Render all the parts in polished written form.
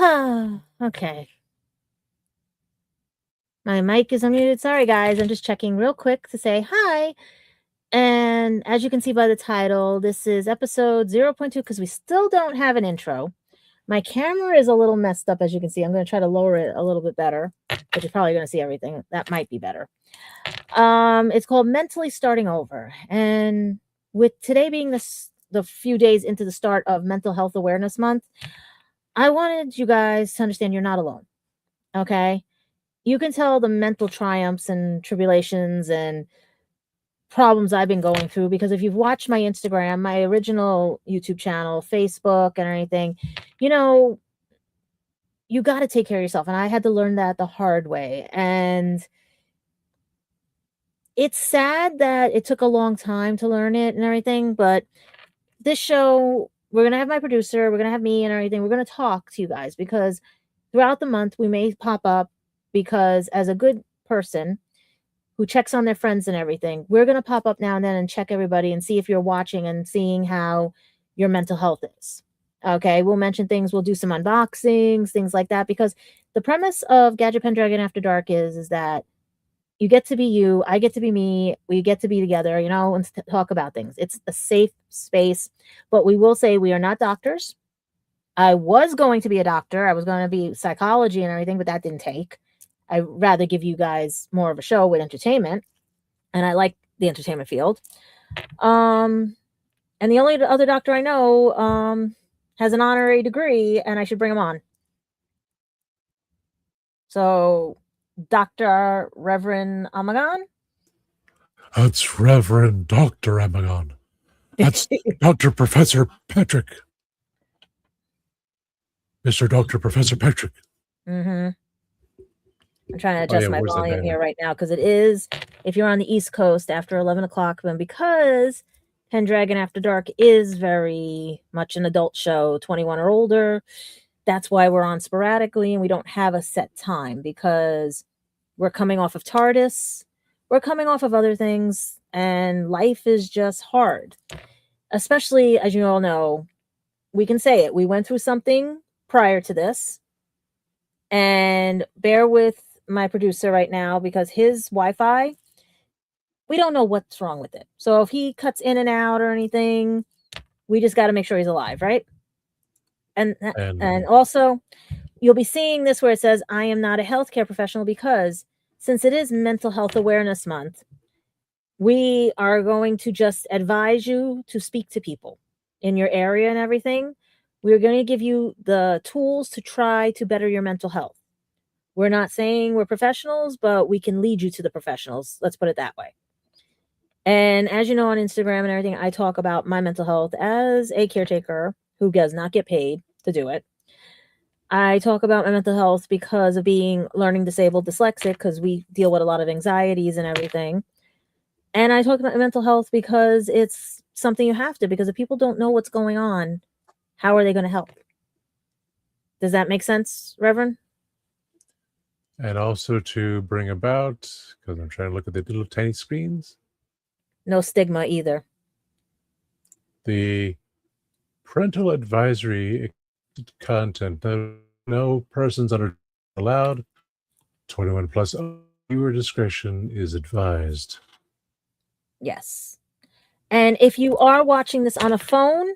Okay. My mic is unmuted. Sorry, guys. I'm just checking real quick to say hi. And as you can see by the title, this is episode 0.2 because we still don't have an intro. My camera is a little messed up, as you can see. I'm going to try to lower it a little bit better, but you're probably going to see everything. That might be better. It's called Mentally Starting Over. And with today being the few days into the start of Mental Health Awareness Month, I wanted you guys to understand you're not alone. Okay? You can tell the mental triumphs and tribulations and problems I've been going through because if you've watched my Instagram, my original YouTube channel, Facebook, and anything, you know, you got to take care of yourself. And I had to learn that the hard way. And it's sad that it took a long time to learn it and everything. But this show, we're going to have my producer, we're going to have me and everything. We're going to talk to you guys because throughout the month, we may pop up because as a good person, who checks on their friends and everything, we're going to pop up now and then and check everybody and see if you're watching and seeing how your mental health is. Okay, we'll mention things, we'll do some unboxings, things like that, because the premise of Gadget Pendragon After Dark is that you get to be you, I get to be me, we get to be together, and talk about things. It's a safe space, but we will say we are not doctors. I was going to be a doctor. I was going to be psychology and everything, but that didn't take. I'd rather give you guys more of a show with entertainment, and I like the entertainment field. And the only other doctor I know has an honorary degree, and I should bring him on. So, Dr. Reverend Amagon? That's Reverend Dr. Amagon. That's Dr. Professor Patrick. Mr. Dr. Professor Patrick. Mm-hmm. I'm trying to adjust my volume here right now because it is, if you're on the East Coast, after 11 o'clock, then because Pendragon After Dark is very much an adult show, 21 or older, that's why we're on sporadically and we don't have a set time because we're coming off of TARDIS, we're coming off of other things, and life is just hard. Especially, as you all know, we can say it, we went through something prior to this, and bear with my producer right now because his Wi-Fi, we don't know what's wrong with it. So if he cuts in and out or anything, we just got to make sure he's alive, right? And also, you'll be seeing this where it says, I am not a healthcare professional, because since it is Mental Health Awareness Month, we are going to just advise you to speak to people in your area and everything. We're going to give you the tools to try to better your mental health. We're not saying we're professionals, but we can lead you to the professionals. Let's put it that way. And as you know, on Instagram and everything, I talk about my mental health as a caretaker who does not get paid to do it. I talk about my mental health because of being learning disabled, dyslexic, because we deal with a lot of anxieties and everything. And I talk about mental health because it's something you have to, because if people don't know what's going on, how are they going to help? Does that make sense, Reverend? And also to bring about, because I'm trying to look at the little tiny screens. No stigma either. The parental advisory content. No persons under allowed. 21 plus. Viewer discretion is advised. Yes. And if you are watching this on a phone,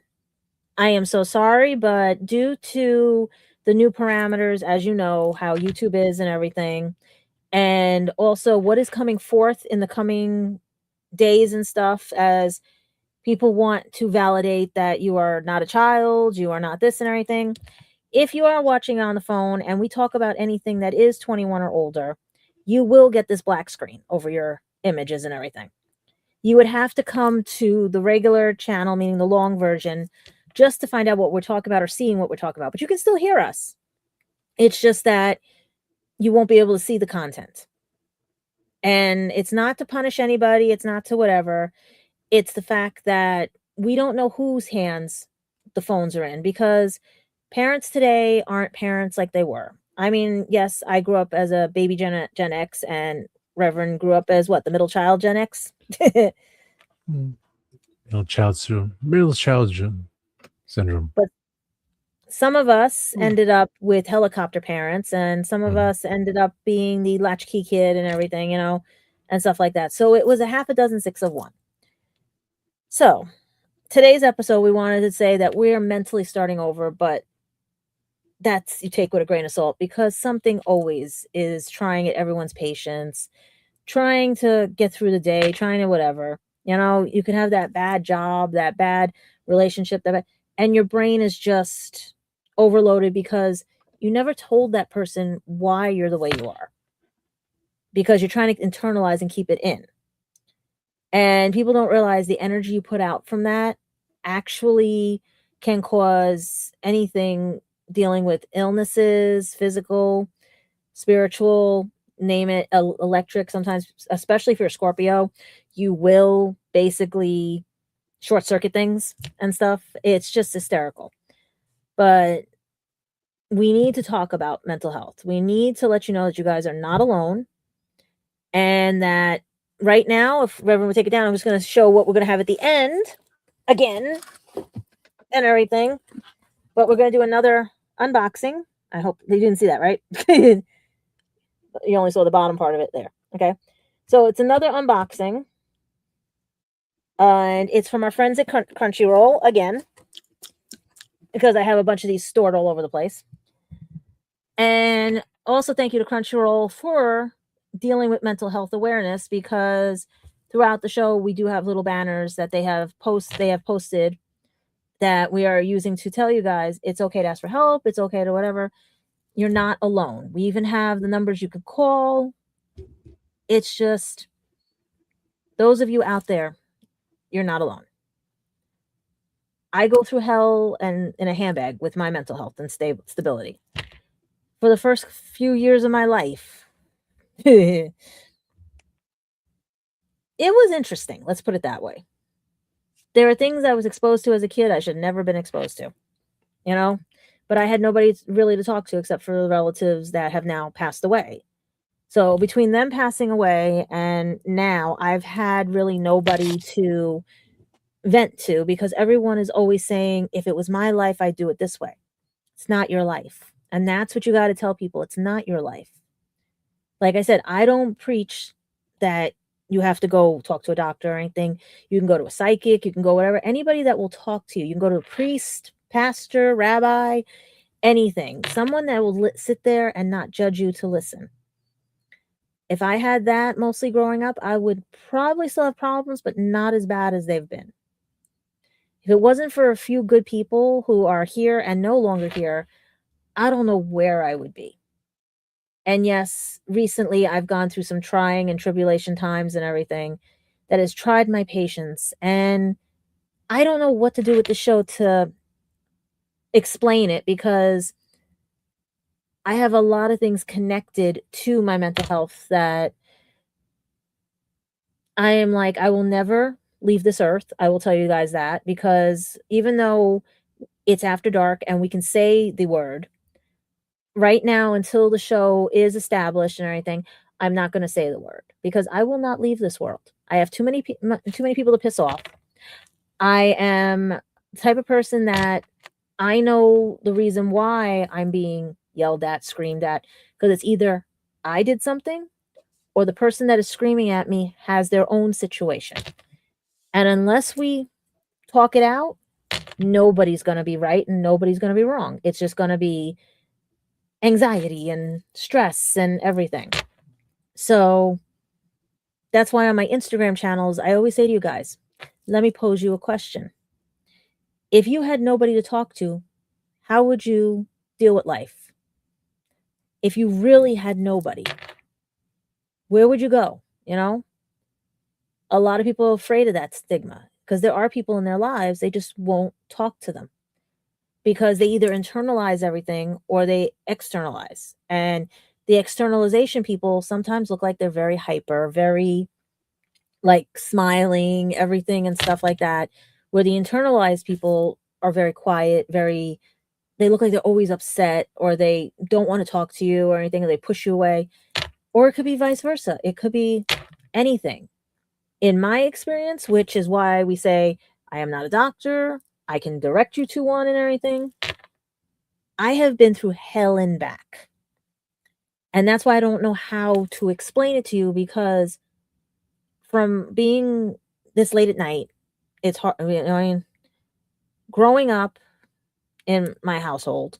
I am so sorry, but due to the new parameters, as you know, how YouTube is and everything, and also what is coming forth in the coming days and stuff, as people want to validate that you are not a child, you are not this and everything. If you are watching on the phone and we talk about anything that is 21 or older, you will get this black screen over your images and everything. You would have to come to the regular channel, meaning the long version, just to find out what we're talking about or seeing what we're talking about. But you can still hear us. It's just that you won't be able to see the content. And it's not to punish anybody. It's not to whatever. It's the fact that we don't know whose hands the phones are in, because parents today aren't parents like they were. I mean, yes, I grew up as a baby Gen X, and Reverend grew up as what, the middle child Gen X? Middle child syndrome. Some of us ended up with helicopter parents, and some of us ended up being the latchkey kid and everything, and stuff like that. So it was a half a dozen, 6 of one. So today's episode, we wanted to say that we're mentally starting over, but that's you take with a grain of salt, because something always is trying at everyone's patience, trying to get through the day, trying to whatever. You can have that bad job, that bad relationship, and your brain is just overloaded because you never told that person why you're the way you are, because you're trying to internalize and keep it in. And people don't realize the energy you put out from that actually can cause anything dealing with illnesses, physical, spiritual, name it, electric. Sometimes, especially if you're a Scorpio, you will basically short circuit things and stuff. It's just hysterical. But we need to talk about mental health. We need to let you know that you guys are not alone, and that right now, if Reverend would take it down, I'm just going to show what we're going to have at the end again and everything. But we're going to do another unboxing. I hope you didn't see that, right? You only saw the bottom part of it there. Okay. So it's another unboxing. And it's from our friends at Crunchyroll again, because I have a bunch of these stored all over the place. And also thank you to Crunchyroll for dealing with mental health awareness, because throughout the show we do have little banners that they have posted that we are using to tell you guys it's okay to ask for help, it's okay to whatever. You're not alone. We even have the numbers you could call. It's just, those of you out there, you're not alone. I go through hell and in a handbag with my mental health and stability. For the first few years of my life, it was interesting. Let's put it that way. There are things I was exposed to as a kid I should never been exposed to, but I had nobody really to talk to except for the relatives that have now passed away. So between them passing away and now, I've had really nobody to vent to, because everyone is always saying, if it was my life, I'd do it this way. It's not your life. And that's what you got to tell people. It's not your life. Like I said, I don't preach that you have to go talk to a doctor or anything. You can go to a psychic, you can go whatever. Anybody that will talk to you. You can go to a priest, pastor, rabbi, anything. Someone that will sit there and not judge you, to listen. If I had that mostly growing up, I would probably still have problems, but not as bad as they've been. If it wasn't for a few good people who are here and no longer here, I don't know where I would be. And yes, recently I've gone through some trying and tribulation times and everything that has tried my patience. And I don't know what to do with the show to explain it, because I have a lot of things connected to my mental health that I am like, I will never leave this earth. I will tell you guys that, because even though it's after dark and we can say the word, right now, until the show is established and everything, I'm not going to say the word, because I will not leave this world. I have too many people to piss off. I am the type of person that I know the reason why I'm being yelled at, screamed at, because it's either I did something or the person that is screaming at me has their own situation. And unless we talk it out, nobody's going to be right and nobody's going to be wrong. It's just going to be anxiety and stress and everything. So that's why on my Instagram channels, I always say to you guys, let me pose you a question. If you had nobody to talk to, how would you deal with life? If you really had nobody, where would you go? A lot of people are afraid of that stigma, because there are people in their lives, they just won't talk to them, because they either internalize everything or they externalize. And the externalization people sometimes look like they're very hyper, very like smiling, everything and stuff like that, where the internalized people are very quiet, they look like they're always upset, or they don't want to talk to you or anything, or they push you away. Or it could be vice versa. It could be anything. In my experience, which is why we say I am not a doctor, I can direct you to one and everything. I have been through hell and back. And that's why I don't know how to explain it to you, because from being this late at night, it's hard. I mean, growing up in my household,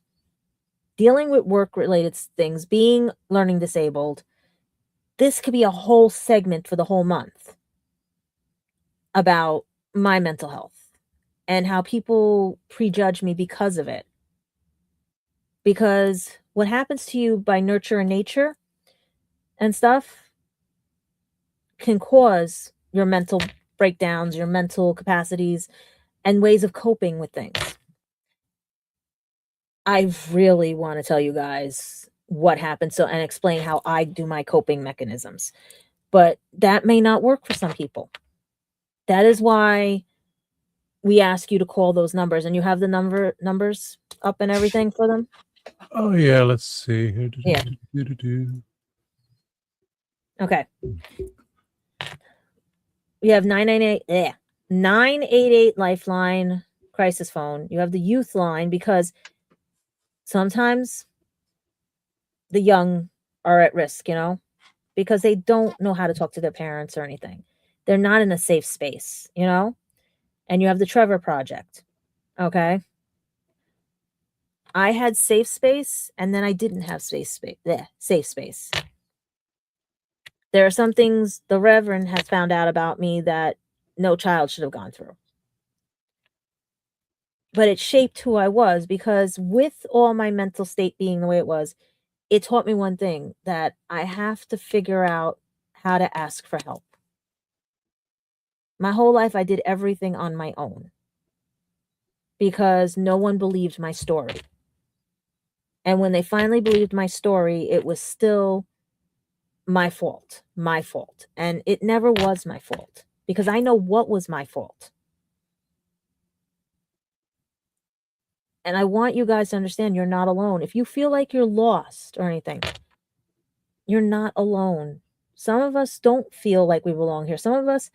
dealing with work related things, being learning disabled, this could be a whole segment for the whole month about my mental health and how people prejudge me because of it. Because what happens to you by nurture and nature and stuff can cause your mental breakdowns, your mental capacities, and ways of coping with things. I really want to tell you guys what happened and explain how I do my coping mechanisms. But that may not work for some people. That is why we ask you to call those numbers, and you have the numbers up and everything for them. Oh yeah, let's see. Yeah. Okay. We have 988 Lifeline crisis phone. You have the youth line, because sometimes the young are at risk, because they don't know how to talk to their parents or anything. They're not in a safe space, And you have the Trevor Project. Okay. I had safe space, and then I didn't have safe space. There are some things the Reverend has found out about me that no child should have gone through. But it shaped who I was, because with all my mental state being the way it was, it taught me one thing, that I have to figure out how to ask for help. My whole life, I did everything on my own because no one believed my story. And when they finally believed my story, it was still my fault. And it never was my fault, because I know what was my fault. And I want you guys to understand, you're not alone. If you feel like you're lost or anything, you're not alone. Some of us don't feel like we belong here. Some of us,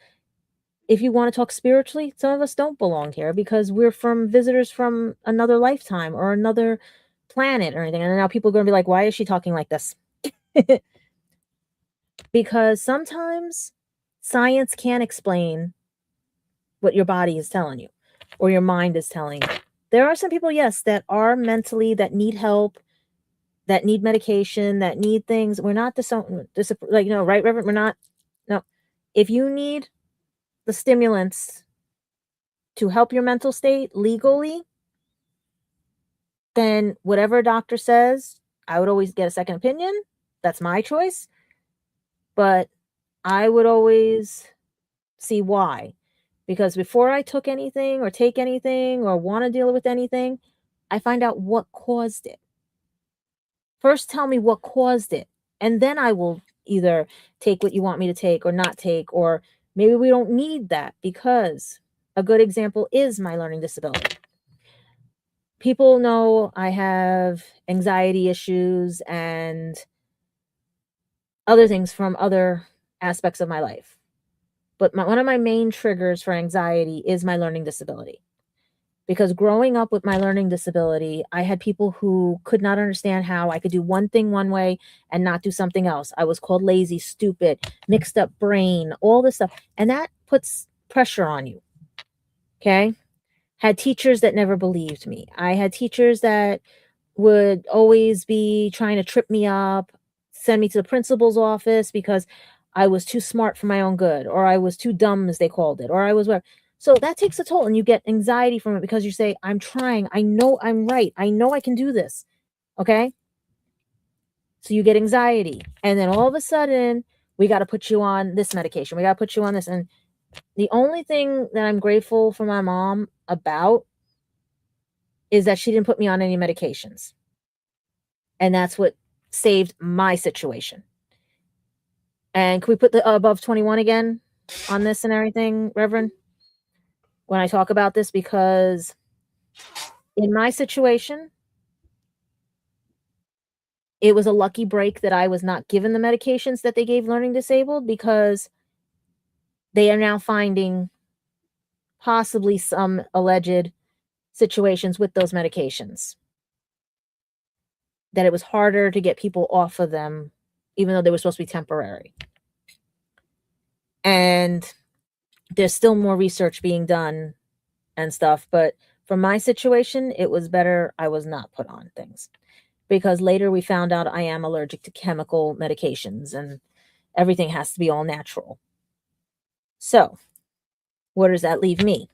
if you want to talk spiritually, some of us don't belong here because we're from visitors from another lifetime or another planet or anything. And now people are going to be like, why is she talking like this? Because sometimes science can't explain what your body is telling you or your mind is telling you. There are some people, yes, that are mentally, that need help, that need medication, that need things. We're not right, Reverend? We're not. No. If you need the stimulants to help your mental state legally, then whatever a doctor says, I would always get a second opinion. That's my choice. But I would always see why. Because before I took anything or take anything or want to deal with anything, I find out what caused it. First, tell me what caused it. And then I will either take what you want me to take or not take, or maybe we don't need that, because a good example is my learning disability. People know I have anxiety issues and other things from other aspects of my life. But one of my main triggers for anxiety is my learning disability. Because growing up with my learning disability, I had people who could not understand how I could do one thing one way and not do something else. I was called lazy, stupid, mixed up brain, all this stuff. And that puts pressure on you. Okay? Had teachers that never believed me. I had teachers that would always be trying to trip me up, send me to the principal's office because I was too smart for my own good, or I was too dumb, as they called it, or I was whatever. So that takes a toll, and you get anxiety from it because you say, I'm trying. I know I'm right. I know I can do this. Okay? So you get anxiety. And then all of a sudden, we got to put you on this medication. We got to put you on this. And the only thing that I'm grateful for my mom about is that she didn't put me on any medications. And that's what saved my situation. And can we put the above 21 again on this and everything, Reverend? When I talk about this, because in my situation, it was a lucky break that I was not given the medications that they gave learning disabled, because they are now finding possibly some alleged situations with those medications. that it was harder to get people off of them, even though they were supposed to be temporary. And there's still more research being done and stuff, but for my situation, it was better I was not put on things, because later we found out I am allergic to chemical medications and everything has to be all natural. So, where does that leave me?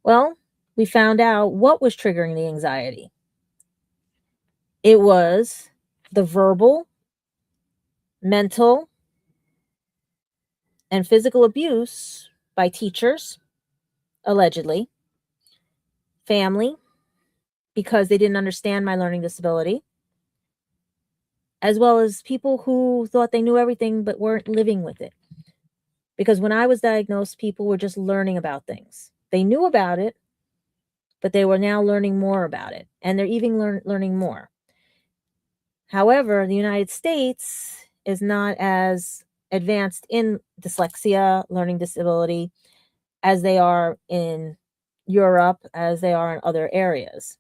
Well, we found out what was triggering the anxiety. It was the verbal, mental, and physical abuse by teachers, allegedly, family, because they didn't understand my learning disability, as well as people who thought they knew everything but weren't living with it. Because when I was diagnosed, people were just learning about things. They knew about it, but they were now learning more about it, and they're even learning more. However, the United States is not as advanced in dyslexia, learning disability, as they are in Europe, as they are in other areas.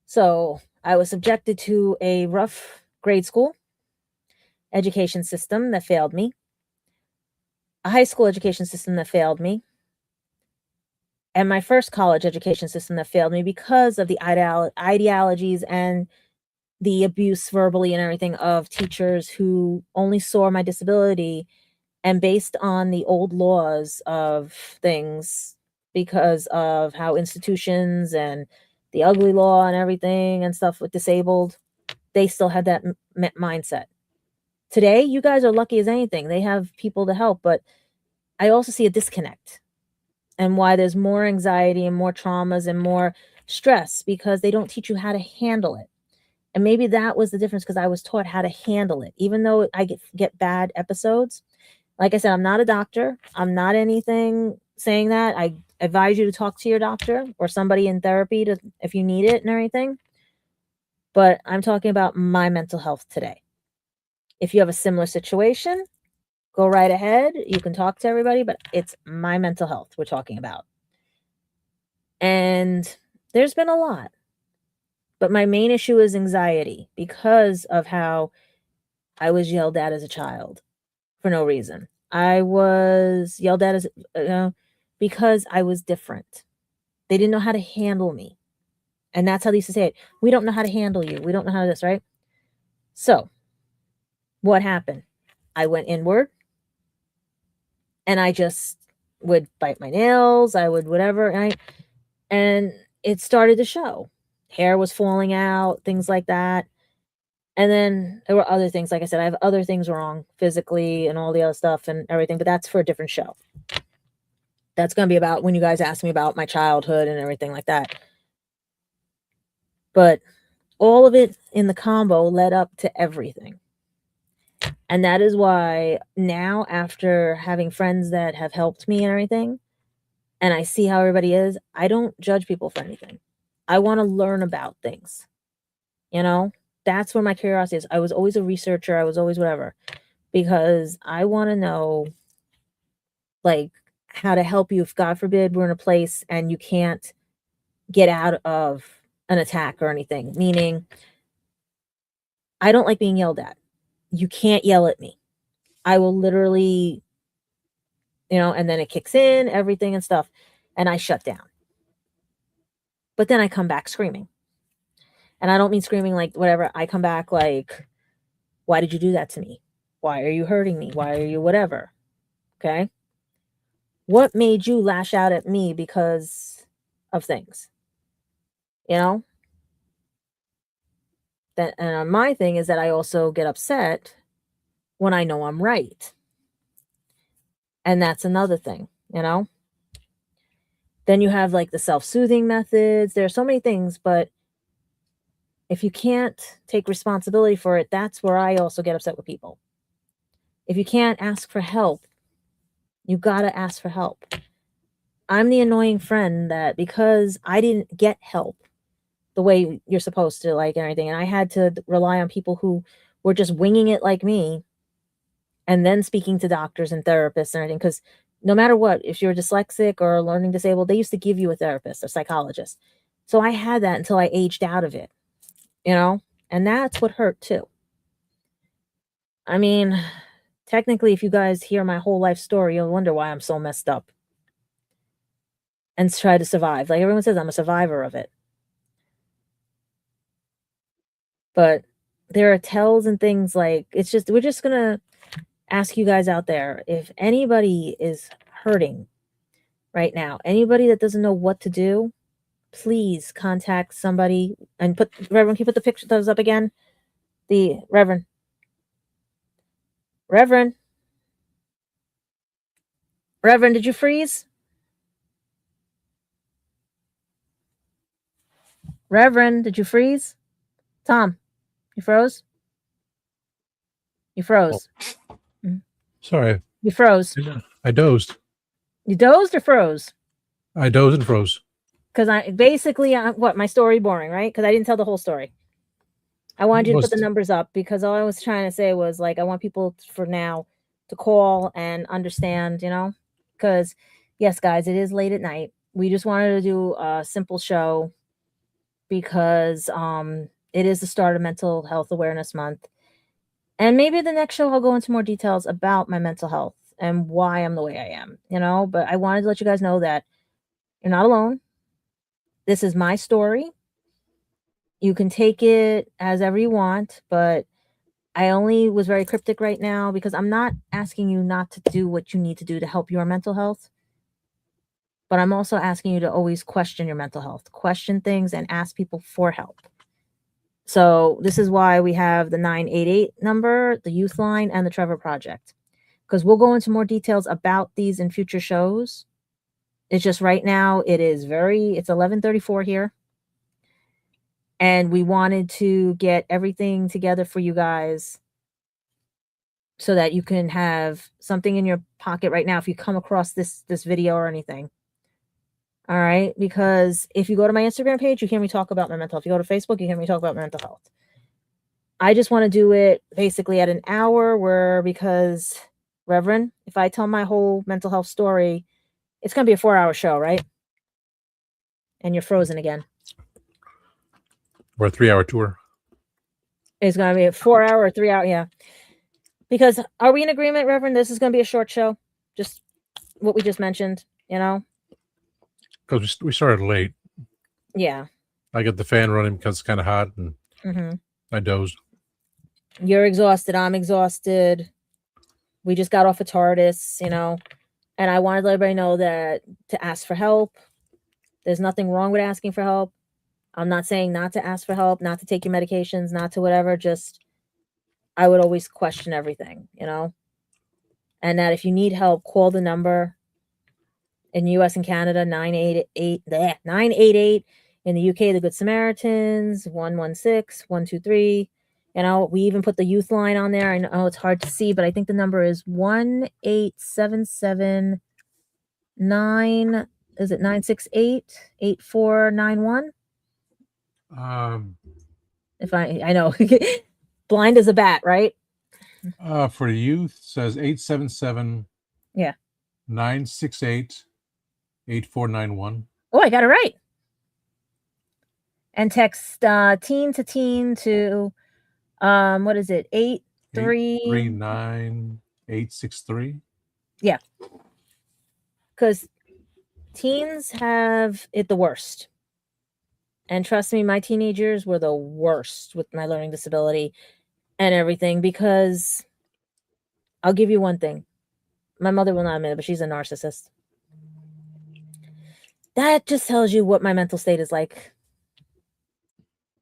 So I was subjected to a rough grade school education system that failed me, a high school education system that failed me, and my first college education system that failed me because of the ideologies and the abuse verbally and everything of teachers who only saw my disability and based on the old laws of things, because of how institutions and the ugly law and everything and stuff with disabled, they still had that mindset. Today, you guys are lucky as anything. They have people to help, but I also see a disconnect and why there's more anxiety and more traumas and more stress, because they don't teach you how to handle it. And maybe that was the difference, because I was taught how to handle it. Even though I get bad episodes, like I said, I'm not a doctor. I'm not anything saying that. I advise you to talk to your doctor or somebody in therapy if you need it and everything. But I'm talking about my mental health today. If you have a similar situation, go right ahead. You can talk to everybody, but it's my mental health we're talking about. And there's been a lot. But my main issue is anxiety, because of how I was yelled at as a child for no reason. I was yelled at as because I was different. They didn't know how to handle me. And that's how they used to say it. We don't know how to handle you. We don't know how to this, right? So, what happened? I went inward and I just would bite my nails. I would whatever. And it started to show. Hair was falling out, things like that. And then there were other things. Like I said, I have other things wrong physically and all the other stuff and everything, but that's for a different show. That's going to be about when you guys ask me about my childhood and everything like that. But all of it in the combo led up to everything. And that is why now, after having friends that have helped me and everything, and I see how everybody is, I don't judge people for anything. I want to learn about things. You know, that's where my curiosity is. I was always a researcher. I was always whatever, because I want to know, like, how to help you if, God forbid, we're in a place and you can't get out of an attack or anything. Meaning, I don't like being yelled at. You can't yell at me. I will literally, and then it kicks in, everything and stuff, and I shut down. But then I come back screaming. And I don't mean screaming like whatever. I come back like, why did you do that to me? Why are you hurting me? Why are you whatever? Okay? What made you lash out at me because of things? And my thing is that I also get upset when I know I'm right. And that's another thing. Then you have like the self-soothing methods. There are so many things, but if you can't take responsibility for it, that's where I also get upset with people. If you can't ask for help, you gotta ask for help. I'm the annoying friend that, because I didn't get help the way you're supposed to, like, and everything, and I had to rely on people who were just winging it like me, and then speaking to doctors and therapists and everything, because no matter what, if you're dyslexic or learning disabled, they used to give you a therapist or psychologist. So I had that until I aged out of it, And that's what hurt too. I mean, technically, if you guys hear my whole life story, you'll wonder why I'm so messed up and try to survive. Like everyone says, I'm a survivor of it. But there are tells and things like it's just, we're just going to ask you guys out there, if anybody is hurting right now, anybody that doesn't know what to do, please contact somebody and put, Reverend, can you put the picture those up again? The Reverend. Reverend, did you freeze? Reverend, did you freeze? Tom, you froze? You froze. Sorry. You froze. I dozed. You dozed or froze? I dozed and froze. Because I basically, what, my story boring, right? Because I didn't tell the whole story. I wanted you to put the numbers up because all I was trying to say was like, I want people for now to call and understand, you know, because yes, guys, it is late at night. We just wanted to do a simple show because it is the start of Mental Health Awareness Month. And maybe the next show I'll go into more details about my mental health and why I'm the way I am, you know, but I wanted to let you guys know that you're not alone. This is my story. You can take it as ever you want, but I only was very cryptic right now because I'm not asking you not to do what you need to do to help your mental health. But I'm also asking you to always question your mental health, question things and ask people for help. So this is why we have the 988 number, the Youth Line, and the Trevor Project. Because we'll go into more details about these in future shows. It's just right now it's 11:34 here. And we wanted to get everything together for you guys so that you can have something in your pocket right now if you come across this video or anything. All right? Because if you go to my Instagram page, you hear me talk about my mental health. If you go to Facebook, you hear me talk about mental health. I just want to do it basically at an hour because, Reverend, if I tell my whole mental health story, it's going to be a 4-hour show, right? And you're frozen again. Or a 3-hour tour. It's going to be a 4-hour or 3-hour, yeah. Because are we in agreement, Reverend? This is going to be a short show? Just what we just mentioned, you know? Because we started late. Yeah. I got the fan running because it's kind of hot and I dozed. You're exhausted. I'm exhausted. We just got off a TARDIS, you know? And I wanted to let everybody know that to ask for help. There's nothing wrong with asking for help. I'm not saying not to ask for help, not to take your medications, not to whatever. Just, I would always question everything, you know? And that if you need help, call the number in US and Canada, 988. In the UK, the Good Samaritans, 116-123. You know, we even put the Youth Line on there. I know it's hard to see, but I think the number is 1-877-9, is it 968-8491? If I know, blind as a bat, right? For youth, says 877. Yeah. 968-8491. Oh, I got it right. And text teen to teen to what is it? 839-863. Yeah. Because teens have it the worst. And trust me, my teenagers were the worst with my learning disability and everything, because I'll give you one thing. My mother will not admit it, but she's a narcissist. That just tells you what my mental state is like.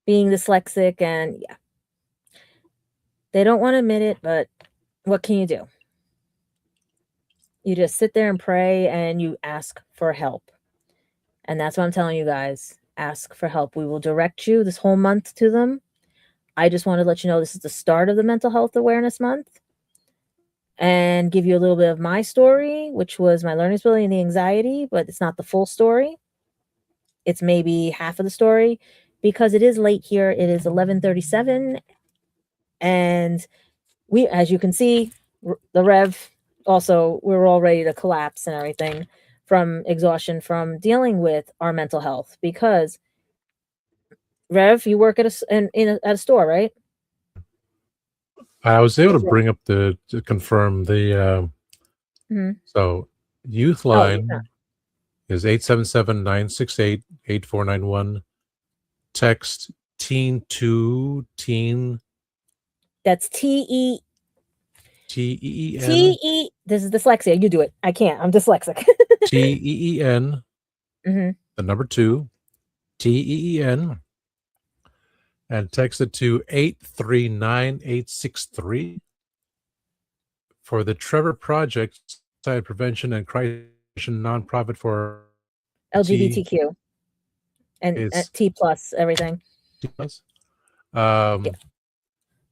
Being dyslexic, and yeah. They don't want to admit it, but what can you do? You just sit there and pray and you ask for help. And that's what I'm telling you guys. Ask for help. We will direct you this whole month to them. I just want to let you know this is the start of the Mental Health Awareness Month and give you a little bit of my story, which was my learning disability and the anxiety, but it's not the full story. It's maybe half of the story because it is late here. It is 11:37 and we, as you can see, the Rev also, we're all ready to collapse and everything from exhaustion from dealing with our mental health, because Rev, you work at at a store, right? I was able to bring up to confirm the so youth line is 877-968-8491. Text teen to teen. That's TEEN. This is dyslexia. You do it. I can't. I'm dyslexic. TEEN. The number 2. TEEN. And text it to 839-863 for the Trevor Project Suicide Prevention and Crisis nonprofit for LGBTQ and T plus everything. T plus.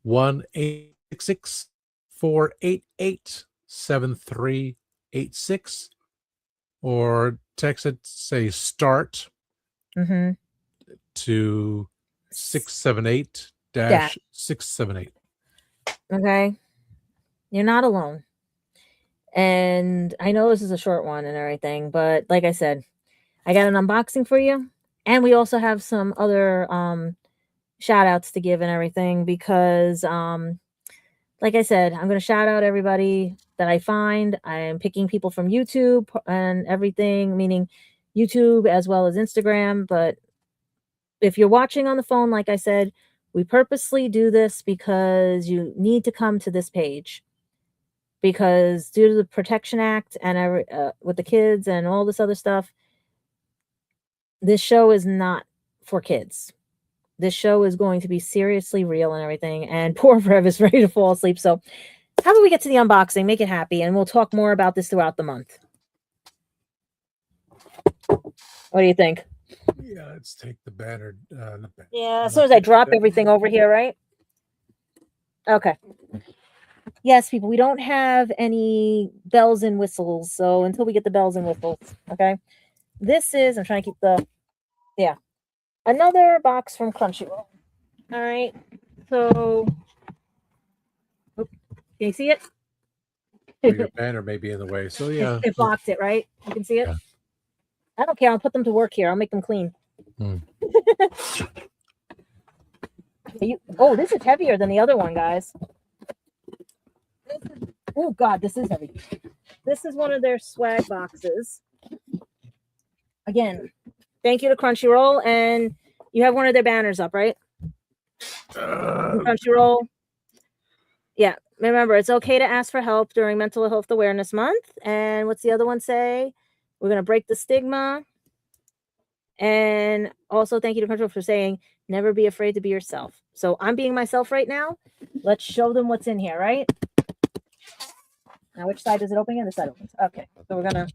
1-866-488-7386, or text it, say start to 678-678. Okay. You're not alone. And I know this is a short one and everything, but like I said, I got an unboxing for you. And we also have some other shout outs to give and everything because like I said, I'm going to shout out everybody that I find. I am picking people from YouTube and everything, meaning YouTube as well as Instagram. But if you're watching on the phone, like I said, we purposely do this because you need to come to this page. Because due to the Protection Act and with the kids and all this other stuff, this show is not for kids. This show is going to be seriously real and everything. And poor Rev is ready to fall asleep. So how about we get to the unboxing, make it happy, and we'll talk more about this throughout the month. What do you think? Yeah, let's take the banner. Yeah, as soon as I drop everything over here, right? Okay. Yes, people, we don't have any bells and whistles. So until we get the bells and whistles, okay? This is, I'm trying to keep another box from Crunchyroll. All right. So, can you see it? Your banner may be in the way. So, yeah. It blocked it, right? You can see it? Yeah. I don't care. I'll put them to work here. I'll make them clean. Oh, this is heavier than the other one, guys. Oh, God, this is heavy. This is one of their swag boxes. Again, thank you to Crunchyroll. And you have one of their banners up, right? Crunchyroll. Yeah. Remember, it's okay to ask for help during Mental Health Awareness Month. And what's the other one say? We're going to break the stigma. And also thank you to Crunchyroll for saying, never be afraid to be yourself. So I'm being myself right now. Let's show them what's in here, right? Now, which side does it open in? This side opens. Okay. So we're going to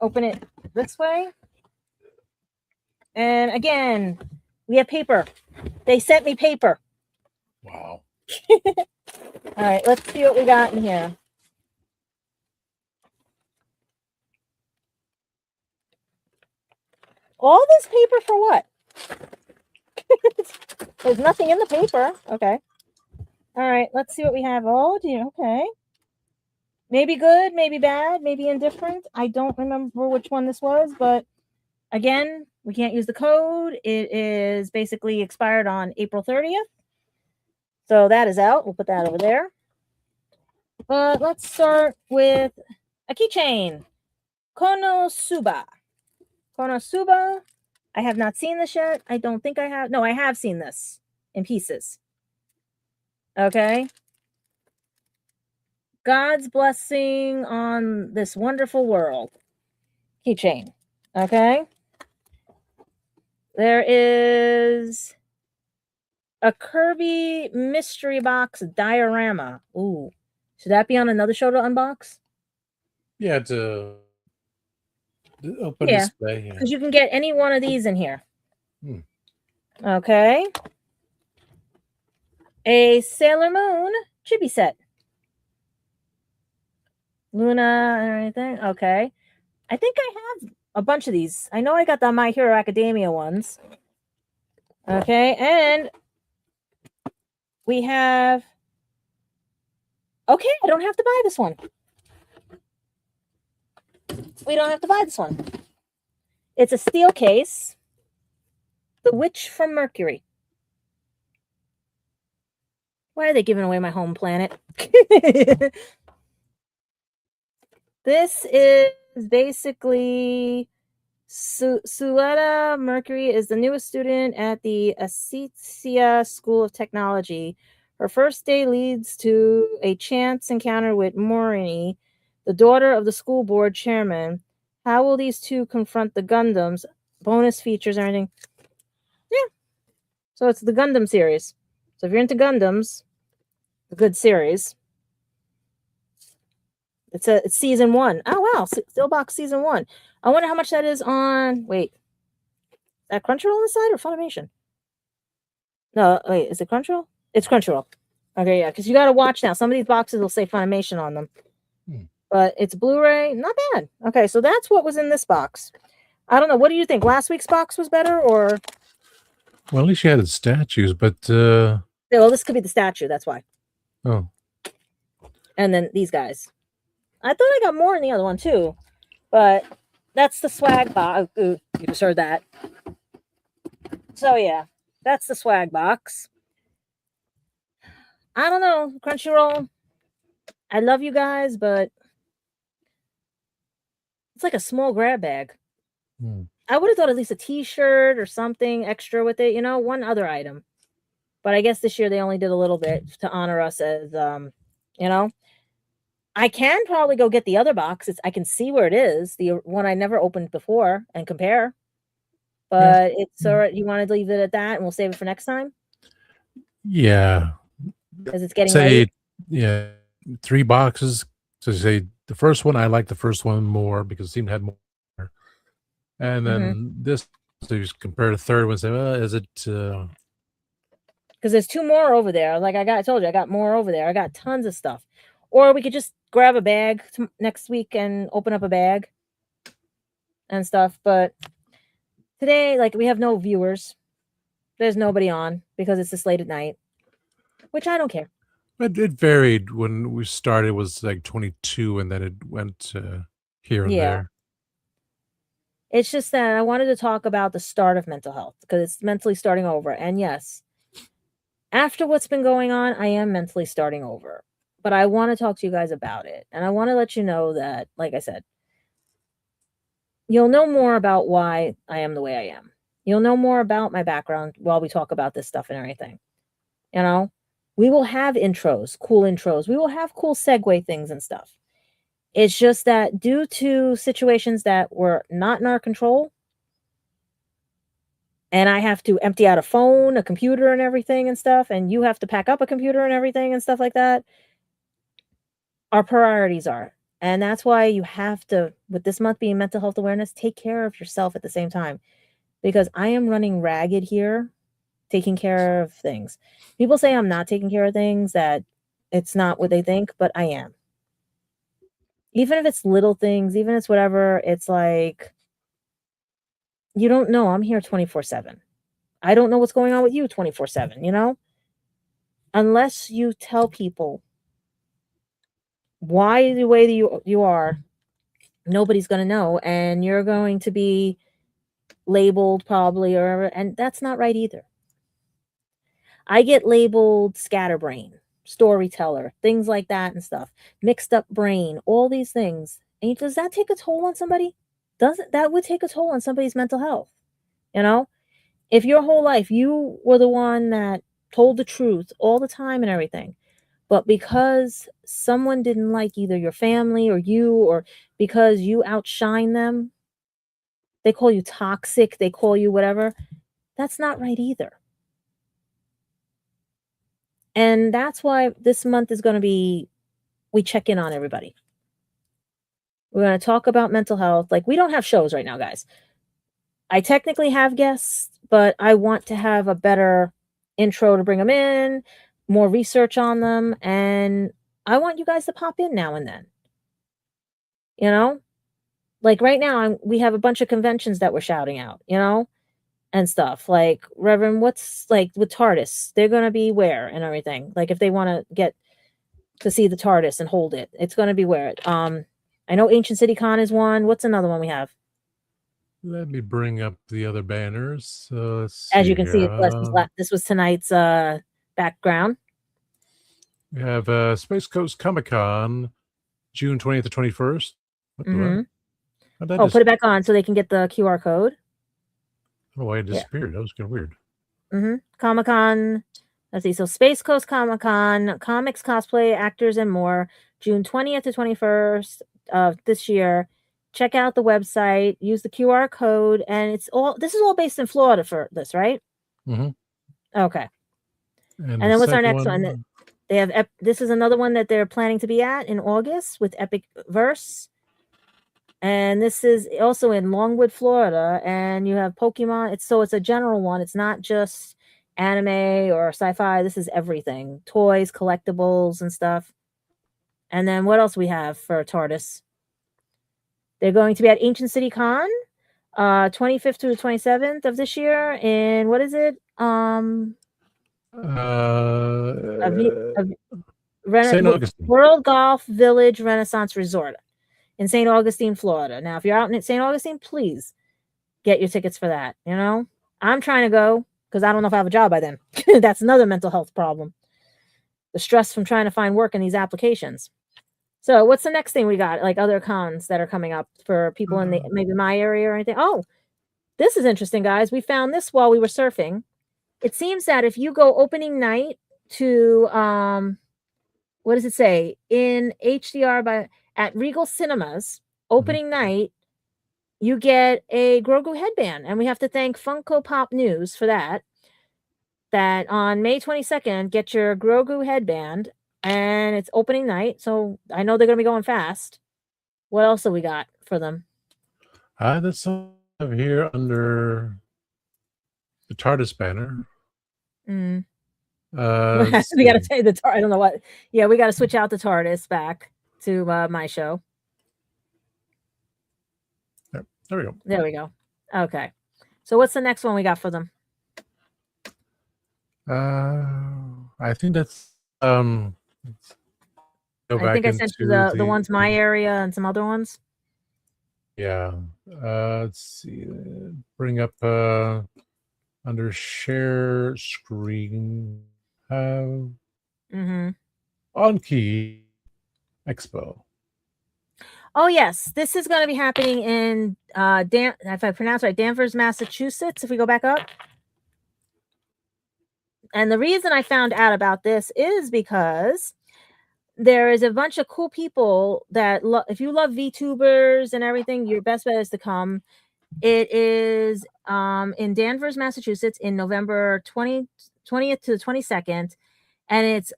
open it this way. And again, we have paper. They sent me paper. Wow. All right, let's see what we got in here. All this paper for what? There's nothing in the paper. Okay. All right, let's see what we have. Oh, dear. Okay. Maybe good, maybe bad, maybe indifferent. I don't remember which one this was, but again, we can't use the code. It is basically expired on April 30th. So that is out. We'll put that over there. But let's start with a keychain. Konosuba. Konosuba. I have not seen this yet. I don't think I have. No, I have seen this in pieces. Okay. God's blessing on this wonderful world. Keychain. Okay. There is a Kirby mystery box diorama. Ooh. Should that be on another show to unbox? Yeah, to open display. Yeah. Because you can get any one of these in here. Okay. A Sailor Moon chibi set. Luna and everything. Okay. I think I have a bunch of these. I know I got the My Hero Academia ones. Okay. And we have... Okay, I don't have to buy this one. We don't have to buy this one. It's a steel case. The Witch from Mercury. Why are they giving away my home planet? This is basically Suletta Mercury is the newest student at the Asitia School of Technology. Her first day leads to a chance encounter with Morini, the daughter of the school board chairman. How will these two confront the Gundams? Bonus features or anything? Yeah. So it's the Gundam series. So if you're into Gundams, a good series. It's season 1. Oh wow, Steelbox season 1. I wonder how much that is on. Wait, is that Crunchyroll on the side or Funimation? No, wait, is it Crunchyroll? It's Crunchyroll. Okay, yeah, because you got to watch now. Some of these boxes will say Funimation on them, but it's Blu-ray. Not bad. Okay, so that's what was in this box. I don't know. What do you think? Last week's box was better, or? Well, at least you had the statues, but Yeah, well, this could be the statue. That's why. Oh. And then these guys. I thought I got more in the other one too, but that's the swag box. Ooh, you just heard that. So yeah, that's the swag box. I don't know, Crunchyroll. I love you guys, but it's like a small grab bag. I would have thought at least a T-shirt or something extra with it, one other item. But I guess this year they only did a little bit to honor us as, I can probably go get the other box. I can see where it is, the one I never opened before, and compare. But it's all right. You want to leave it at that, and we'll save it for next time? Yeah. Because it's getting late. Yeah, 3 boxes. So say the first one, I like the first one more because it seemed to have more. And then this, so you compare the third one and say, well, is it? Because there's 2 more over there. Like I told you, I got more over there. I got tons of stuff. Or we could just grab a bag next week and open up a bag and stuff. But today, like, we have no viewers. There's nobody on because it's this late at night, which I don't care. But it varied. When we started, it was like 22, and then it went here and there. It's just that I wanted to talk about the start of mental health because it's mentally starting over. And yes, after what's been going on, I am mentally starting over. But I want to talk to you guys about it. And I want to let you know that, like I said, you'll know more about why I am the way I am. You'll know more about my background while we talk about this stuff and everything. We will have intros, cool intros. We will have cool segue things and stuff. It's just that due to situations that were not in our control, and I have to empty out a phone, a computer and everything and stuff, and you have to pack up a computer and everything and stuff like that, our priorities are. And that's why you have to, with this month being mental health awareness, take care of yourself at the same time. Because I am running ragged here, taking care of things. People say I'm not taking care of things, that it's not what they think, but I am. Even if it's little things, even if it's whatever, it's like, you don't know. I'm here 24/7. I don't know what's going on with you 24/7, Unless you tell people why the way that you are, nobody's going to know, and you're going to be labeled probably, and that's not right either. I get labeled scatterbrain, storyteller, things like that and stuff, mixed up brain, all these things. And does that take a toll on somebody? That would take a toll on somebody's mental health. If your whole life you were the one that told the truth all the time and everything, but because someone didn't like either your family or you, or because you outshine them, they call you toxic, they call you whatever, that's not right either. And that's why this month is going to be, we check in on everybody. We're going to talk about mental health. Like, we don't have shows right now, guys. I technically have guests, but I want to have a better intro to bring them in, more research on them, and I want you guys to pop in now and then. Like right now, we have a bunch of conventions that we're shouting out, and stuff. Like, Reverend, what's like with TARDIS? They're going to be where and everything. Like, if they want to get to see the TARDIS and hold it, it's going to be where. I know Ancient City Con is one. What's another one we have? Let me bring up the other banners. As you can see, this was tonight's background. We have Space Coast Comic Con, June 20th to 21st. What the Oh, put it back on so they can get the QR code. I don't know why it disappeared. That was kind of weird. Comic Con. Let's see. So Space Coast Comic Con, comics, cosplay, actors, and more. June 20th to 21st of this year. Check out the website. Use the QR code, and this is all based in Florida for this, right? Okay. And then what's our next one? They have this is another one that they're planning to be at in August with Epic Verse. And this is also in Longwood, Florida, and you have Pokemon. It's a general one. It's not just anime or sci-fi. This is everything. Toys, collectibles, and stuff. And then what else we have for TARDIS? They're going to be at Ancient City Con, 25th to the 27th of this year. And what is it? World Golf Village Renaissance Resort in St. Augustine, Florida. Now, if you're out in St. Augustine, please get your tickets for that. I'm trying to go because I don't know if I have a job by then. That's another mental health problem. The stress from trying to find work in these applications. So what's the next thing we got? Like other cons that are coming up for people in maybe my area or anything? Oh, this is interesting, guys. We found this while we were surfing. It seems that if you go opening night to, what does it say? In HDR at Regal Cinemas, opening night, you get a Grogu headband. And we have to thank Funko Pop News for that. That on May 22nd, get your Grogu headband. And it's opening night. So I know they're going to be going fast. What else have we got for them? That's over here under the TARDIS banner. We got to say the I don't know what. Yeah, we got to switch out the TARDIS back to my show. There we go. There we go. Okay. So what's the next one we got for them? I think that's I think I sent you the ones my area and some other ones. Yeah. Let's see. Bring up under share screen. On Key Expo. Oh yes, this is going to be happening in if I pronounce right, Danvers, Massachusetts. If we go back up. And the reason I found out about this is because there is a bunch of cool people that if you love VTubers and everything, your best bet is to come. It is in Danvers, Massachusetts in November 20th to the 22nd. And it's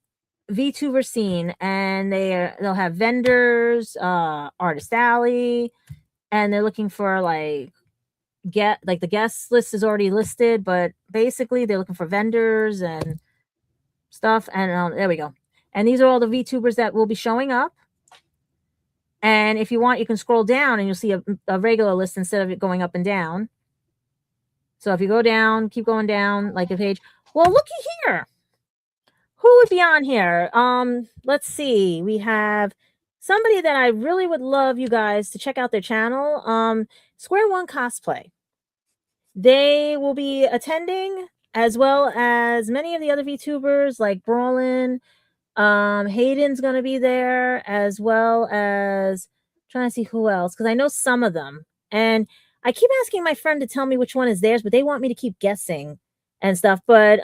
VTuber scene. And they'll have vendors, Artist Alley, and they're looking for the guest list is already listed, but basically they're looking for vendors and stuff. And there we go. And these are all the VTubers that will be showing up. And if you want, you can scroll down and you'll see a regular list instead of it going up and down. So if you go down, keep going down like a page. Well, looky here. Who would be on here? Let's see. We have somebody that I really would love you guys to check out their channel. Square One Cosplay. They will be attending, as well as many of the other VTubers like Brawlin. Hayden's going to be there, as well as trying to see who else, because I know some of them. And I keep asking my friend to tell me which one is theirs, but they want me to keep guessing and stuff. But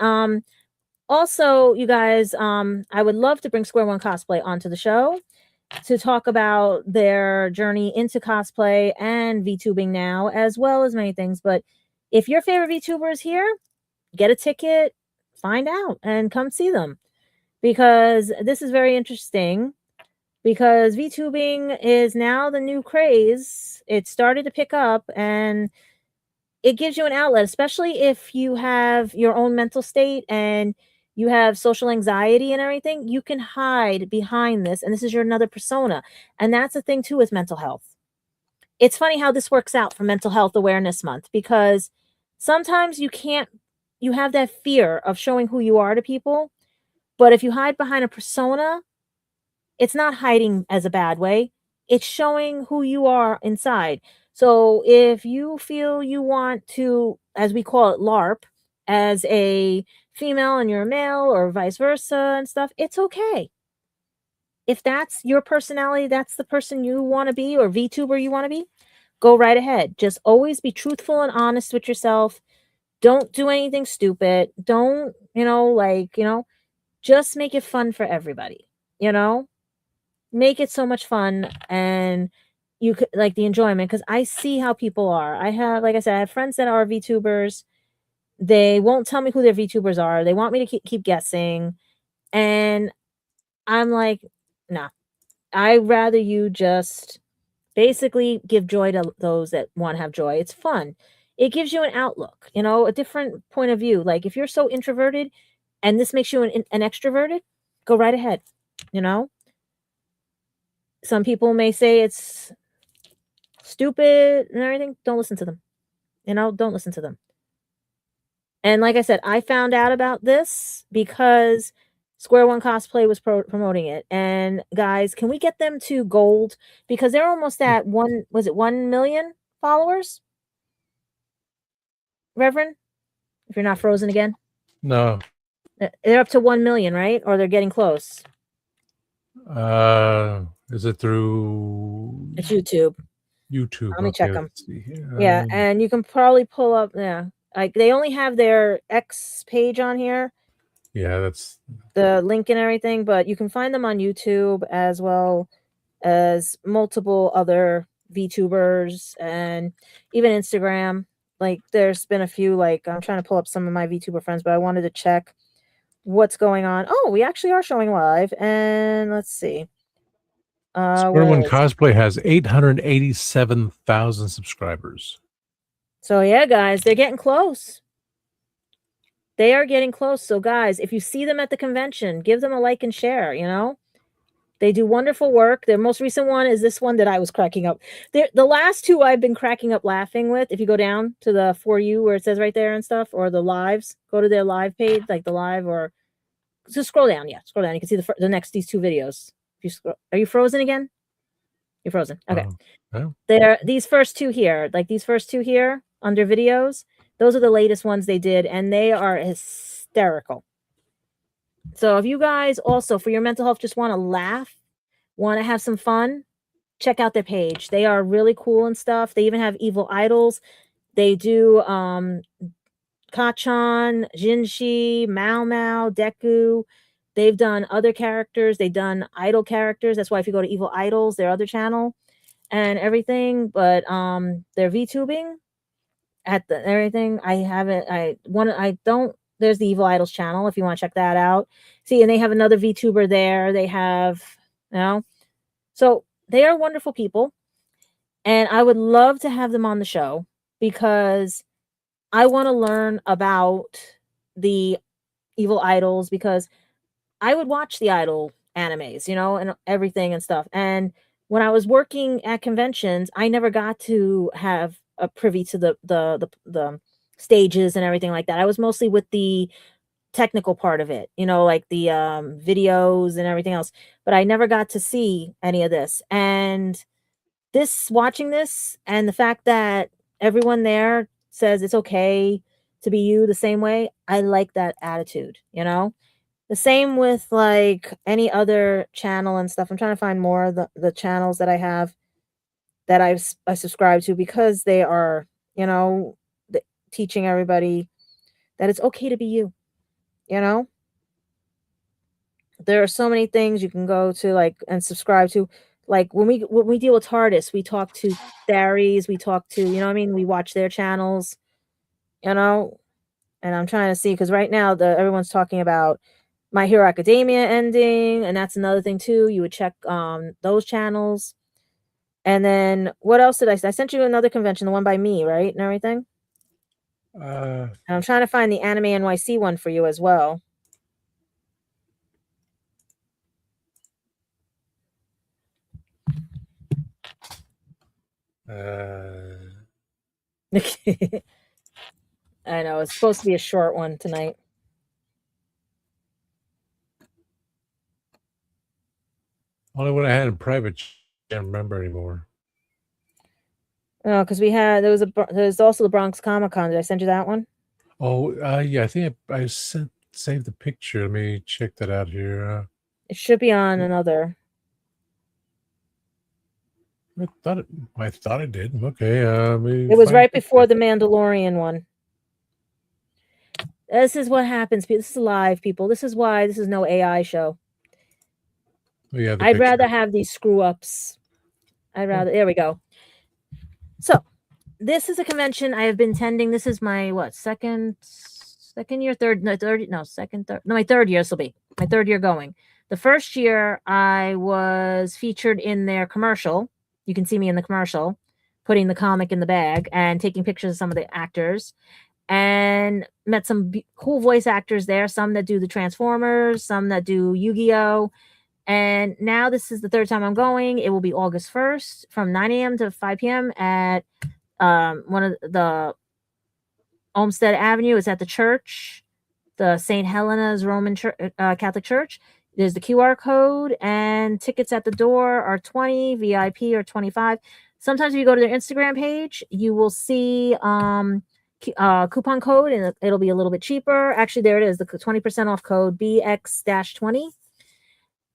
also, you guys, I would love to bring Square One Cosplay onto the show to talk about their journey into cosplay and VTubing now, as well as many things. But if your favorite VTuber is here, get a ticket, find out, and come see them. Because this is very interesting. Because VTubing is now the new craze. It started to pick up, and it gives you an outlet, especially if you have your own mental state and you have social anxiety and everything. You can hide behind this, and this is your another persona. And that's the thing, too, with mental health. It's funny how this works out for Mental Health Awareness Month, because sometimes you have that fear of showing who you are to people. But if you hide behind a persona, it's not hiding as a bad way. It's showing who you are inside. So if you feel you want to, as we call it, LARP, as a female and you're a male, or vice versa and stuff, it's okay. if that's your personality, that's the person you want to be, or VTuber you want to be, go right ahead. Just always be truthful and honest with yourself. Don't do anything stupid. Don't, just make it fun for everybody, make it so much fun, and you could like the enjoyment, because I see how people are. I have, like I said, I have friends that are VTubers. They won't tell me who their VTubers are. They want me to keep guessing. And I'm like, nah, I'd rather you just basically give joy to those that want to have joy. It's fun. It gives you an outlook, a different point of view. Like if you're so introverted and this makes you an extroverted, go right ahead. Some people may say it's stupid and everything. Don't listen to them. Don't listen to them. And like I said, I found out about this because Square One Cosplay was promoting it. And guys, can we get them to gold? Because they're almost at 1 million followers? Reverend? If you're not frozen again? No. They're up to 1 million, right? Or they're getting close? Is it through? It's YouTube. YouTube. Let me check them. Yeah, and you can probably pull up, like they only have their X page on here. Yeah, that's the link and everything, but you can find them on YouTube as well as multiple other VTubers and even Instagram. Like there's been a few, like I'm trying to pull up some of my VTuber friends, but I wanted to check what's going on. Oh, we actually are showing live, and let's see. Square One Cosplay has 887,000 subscribers. So yeah, guys, they're getting close. They are getting close. So guys, if you see them at the convention, give them a like and share, They do wonderful work. Their most recent one is this one that I was cracking up. The last two I've been cracking up laughing with. If you go down to the For You where it says right there and stuff, or the lives, go to their live page, like the live, or just scroll down. Yeah, scroll down. You can see these two videos. If you scroll, are you frozen again? You're frozen. Okay. These first two here under videos. Those are the latest ones they did, and they are hysterical. So if you guys also, for your mental health, just want to laugh, want to have some fun, check out their page. They are really cool and stuff. They even have evil idols. They do Kachan, Jinshi, Mao Mao, Deku. They've done other characters. They've done idol characters. That's why if you go to Evil Idols, their other channel and everything, but they're VTubing at the everything. There's the Evil Idols channel if you want to check that out. See, and they have another VTuber there. They have, so they are wonderful people. And I would love to have them on the show because I want to learn about the Evil Idols, because I would watch the idol animes, and everything and stuff. And when I was working at conventions, I never got to have a privy to the stages and everything like that. I was mostly with the technical part of it, like the videos and everything else, but I never got to see any of this. And watching this and the fact that everyone there says it's okay to be you the same way, I like that attitude, the same with like any other channel and stuff. I'm trying to find more of the channels that I have that I subscribe to, because they are, teaching everybody that it's okay to be you. There are so many things you can go to and subscribe to. Like when we deal with TARDIS, we talk to Theries, we talk to, we watch their channels, and I'm trying to see, because right now everyone's talking about My Hero Academia ending, and that's another thing too. You would check those channels. And then what else did I sent you another convention, the one by me, right? And everything. And I'm trying to find the Anime NYC one for you as well. I know it's supposed to be a short one tonight. Only one I had in private. Can't remember anymore. Oh, because there's also the Bronx Comic Con. Did I send you that one? Oh, yeah. I think I saved the picture. Let me check that out here. It should be on another. I thought it did. Okay. It was right before the Mandalorian one. This is what happens. This is live, people. This is why this is no AI show. Yeah, I'd rather have these screw ups. There we go. So this is a convention I have been attending. This is my second year, my third year. This will be my third year going. The first year I was featured in their commercial. You can see me in the commercial, putting the comic in the bag and taking pictures of some of the actors, and met some cool voice actors there. Some that do the Transformers, some that do Yu-Gi-Oh! And now this is the third time I'm going. It will be August 1st from 9 a.m. to 5 p.m. at one of the Olmsted Avenue. Is at the church, the St. Helena's Roman Catholic Church. There's the QR code, and tickets at the door are $20, VIP are $25. Sometimes if you go to their Instagram page, you will see coupon code, and it'll be a little bit cheaper. Actually, there it is, the 20% off code BX-20.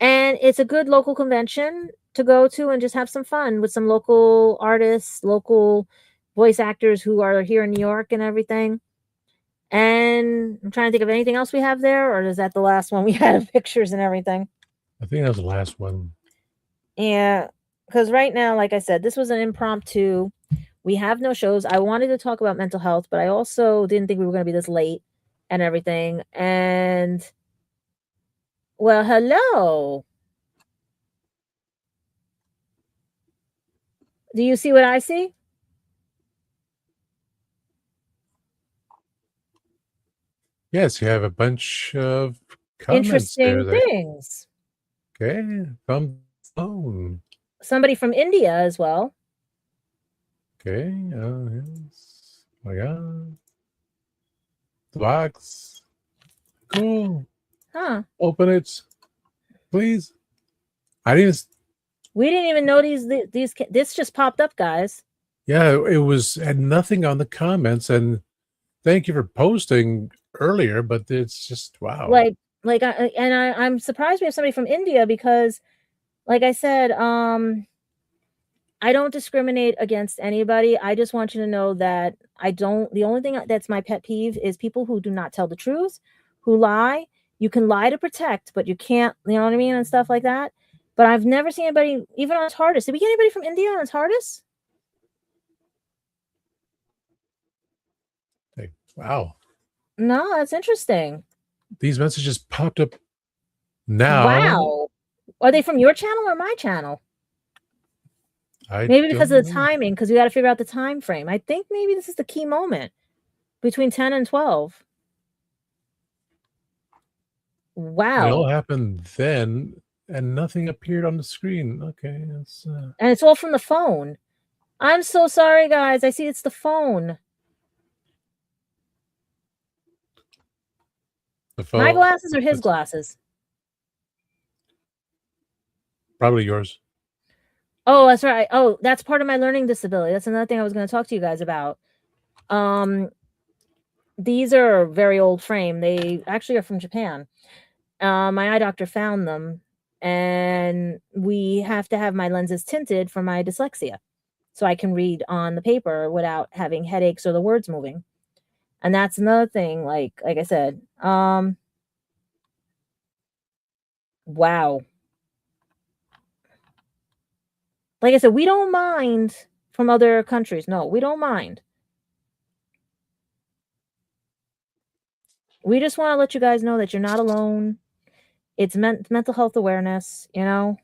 And it's a good local convention to go to and just have some fun with some local artists, local voice actors who are here in New York and everything. And I'm trying to think of anything else we have there, or is that the last one we had of pictures and everything? I think that was the last one. Yeah, because right now, like I said, this was an impromptu. We have no shows. I wanted to talk about mental health, but I also didn't think we were going to be this late and everything. And well, hello. Do you see what I see? Yes, you have a bunch of comments interesting things. Okay, thumbs down. Somebody from India as well. Okay, yes. Oh my God. The box. Cool. Huh. Open it, please. We didn't even know this just popped up, guys. Yeah, it had nothing on the comments, and thank you for posting earlier, but it's just wow. I'm surprised we have somebody from India because, like I said, I don't discriminate against anybody. I just want you to know that the only thing that's my pet peeve is people who do not tell the truth, who lie. You can lie to protect, but you can't, you know what I mean, and stuff like that. But I've never seen anybody, even on TARDIS. Did we get anybody from India on TARDIS? Hey, wow. No, that's interesting. These messages popped up now. Wow. Are they from your channel or my channel? Maybe because of the timing, because we got to figure out the time frame. I think maybe this is the key moment between 10 and 12. Wow. It all happened then, and nothing appeared on the screen. Okay. And it's all from the phone. I'm so sorry, guys. I see it's the phone. My glasses or his glasses? Probably yours. Oh, that's right. Oh, that's part of my learning disability. That's another thing I was going to talk to you guys about. These are very old frame. They actually are from Japan. My eye doctor found them, and we have to have my lenses tinted for my dyslexia, so I can read on the paper without having headaches or the words moving. And that's another thing. Like I said, wow. Like I said, we don't mind from other countries. No, we don't mind. We just want to let you guys know that you're not alone. It's mental health awareness, you know.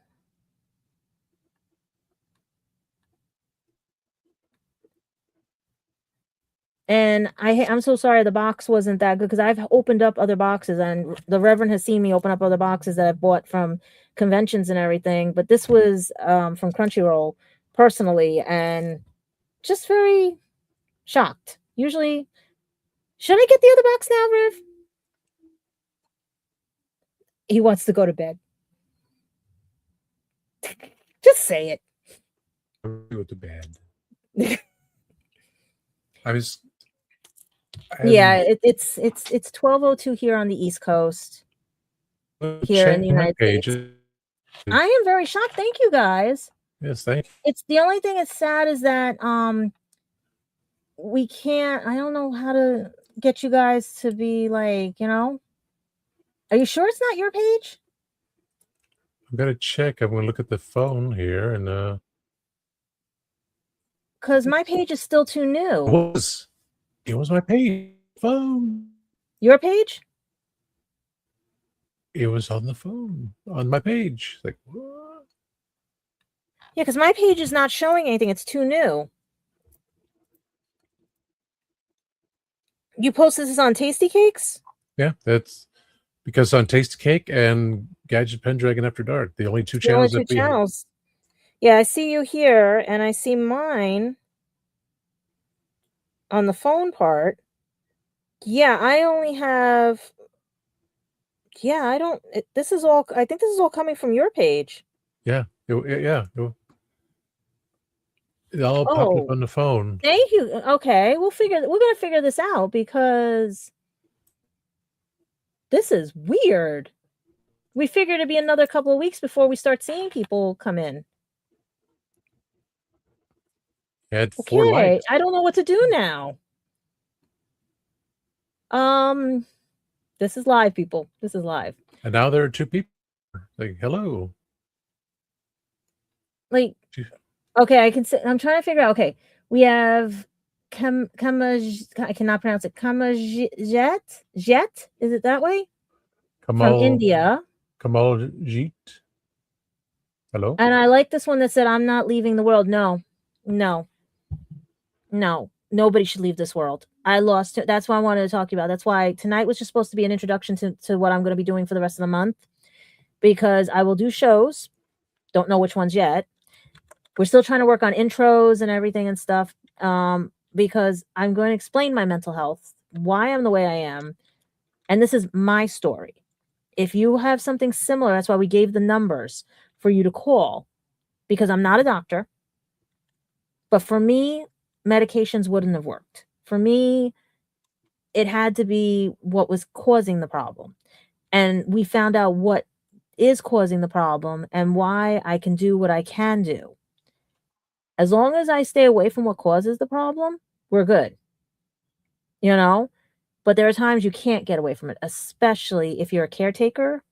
And I'm so sorry the box wasn't that good, because I've opened up other boxes, and the Reverend has seen me open up other boxes that I've bought from conventions and everything. But this was from Crunchyroll personally, and just very shocked. Usually, should I get the other box now, Rev? He wants to go to bed. Just say it. Go to bed. Yeah, it's 12:02 here on the East Coast. Here in the United States. I am very shocked. Thank you, guys. Yes, thank you. It's the only thing that's sad is that we can't. I don't know how to get you guys to be like, Are you sure it's not your page? I'm gonna check. I'm gonna look at the phone here, and because my page is still too new. It was my page phone. Your page? It was on the phone on my page. Like what? Yeah, because my page is not showing anything. It's too new. You posted this on Tasty Cakes? Yeah, that's because on Tasty Cake and Gadget Pendragon After Dark, the only two channels that we have. Yeah, I see you here, and I see mine on the phone part. Yeah, I only have. Yeah, I don't. This is all. I think this is all coming from your page. Yeah, it all popped up on the phone. Thank you. Okay, we're gonna figure this out because this is weird. We figured it'd be another couple of weeks before we start seeing people come in. It had 4 likes. I don't know what to do now. This is live, people. This is live. And now there are 2 people. Like, hello. Like, okay, I can say, I'm trying to figure out. Okay, we have I cannot pronounce it. Kamajet? Jet? Is it that way? From India. Kamaljeet. Hello? And I like this one that said, I'm not leaving the world. No. Nobody should leave this world. I lost it. That's why I wanted to talk to you about. That's why tonight was just supposed to be an introduction to what I'm going to be doing for the rest of the month. Because I will do shows. Don't know which ones yet. We're still trying to work on intros and everything and stuff. Because I'm going to explain my mental health, why I'm the way I am. And this is my story. If you have something similar, that's why we gave the numbers for you to call. Because I'm not a doctor. But for me, medications wouldn't have worked. For me, it had to be what was causing the problem. And we found out what is causing the problem and why I can do what I can do. As long as I stay away from what causes the problem, we're good. But there are times you can't get away from it, especially if you're a caretaker.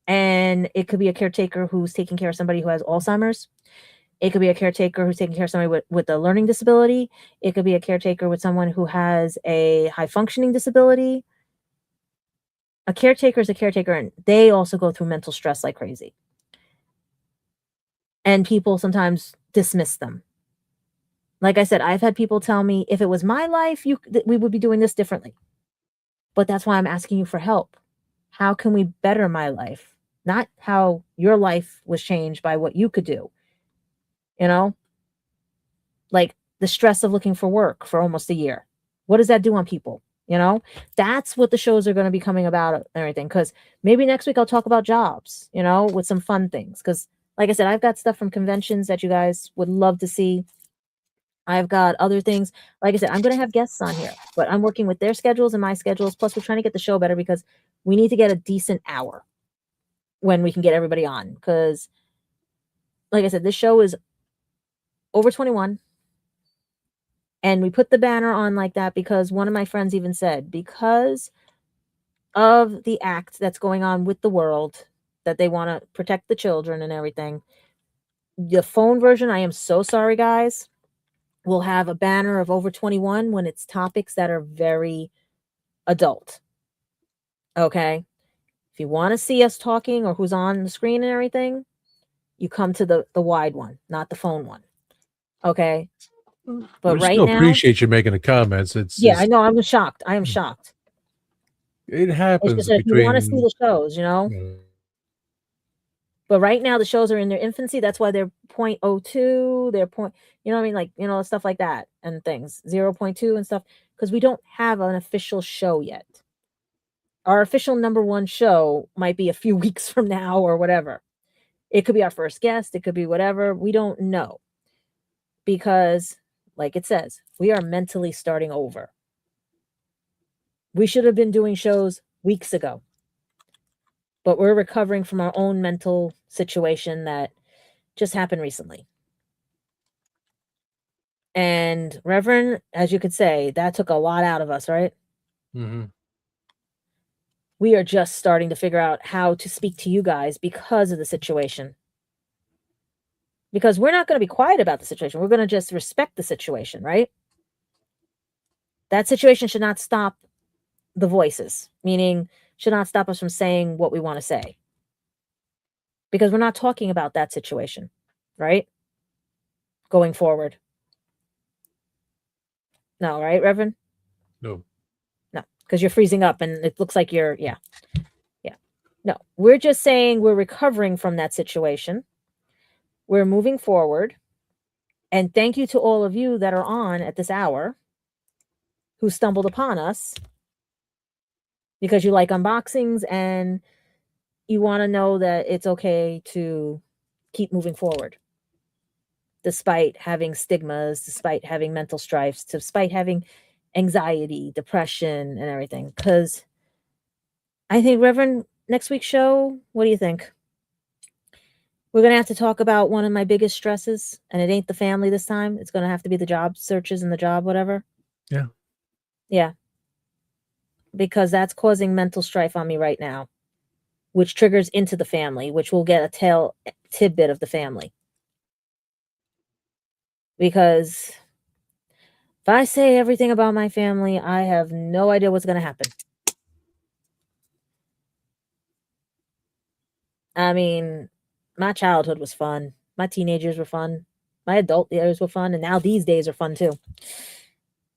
And it could be a caretaker who's taking care of somebody who has Alzheimer's. It could be a caretaker who's taking care of somebody with a learning disability. It could be a caretaker with someone who has a high functioning disability. A caretaker is a caretaker, and they also go through mental stress like crazy. And people sometimes dismiss them. Like I said, I've had people tell me, if it was my life, we would be doing this differently. But that's why I'm asking you for help. How can we better my life? Not how your life was changed by what you could do. Like the stress of looking for work for almost a year. What does that do on people? That's what the shows are going to be coming about and everything. Because maybe next week I'll talk about jobs, with some fun things. Because like I said, I've got stuff from conventions that you guys would love to see. I've got other things. Like I said, I'm going to have guests on here, but I'm working with their schedules and my schedules. Plus, we're trying to get the show better because we need to get a decent hour when we can get everybody on. Because, like I said, this show is over 21. And we put the banner on like that because one of my friends even said, because of the act that's going on with the world, that they want to protect the children and everything. The phone version, I am so sorry, guys, will have a banner of over 21 when it's topics that are very adult. Okay? If you want to see us talking or who's on the screen and everything, you come to the wide one, not the phone one. Okay? But right now, appreciate you making the comments. I know. I'm shocked. I am shocked. It happens. It's just if you want to see the shows, But right now the shows are in their infancy. That's why they're 0.02, they're point, what I mean? Like, stuff like that and things, 0.2 and stuff, because we don't have an official show yet. Our official number 1 show might be a few weeks from now or whatever. It could be our first guest. It could be whatever. We don't know. Because, like it says, we are mentally starting over. We should have been doing shows weeks ago. But we're recovering from our own mental situation that just happened recently. And Reverend, as you could say, that took a lot out of us, right? Mm-hmm. We are just starting to figure out how to speak to you guys because of the situation. Because we're not going to be quiet about the situation. We're going to just respect the situation, right? That situation should not stop the voices, meaning should not stop us from saying what we want to say. Because we're not talking about that situation, right? Going forward. No, right, Reverend? No. No, because you're freezing up and it looks like you're, yeah. No, we're just saying we're recovering from that situation. We're moving forward. And thank you to all of you that are on at this hour who stumbled upon us because you like unboxings and you want to know that it's okay to keep moving forward despite having stigmas, despite having mental strifes, despite having anxiety, depression, and everything. Because I think, Reverend, next week's show, what do you think? We're going to have to talk about one of my biggest stresses, and it ain't the family this time. It's going to have to be the job searches and the job, whatever. Yeah. Yeah. Because that's causing mental strife on me right now, which triggers into the family, which will get a tidbit of the family. Because if I say everything about my family, I have no idea what's going to happen. I mean, my childhood was fun. My teenagers were fun. My adult years were fun. And now these days are fun too.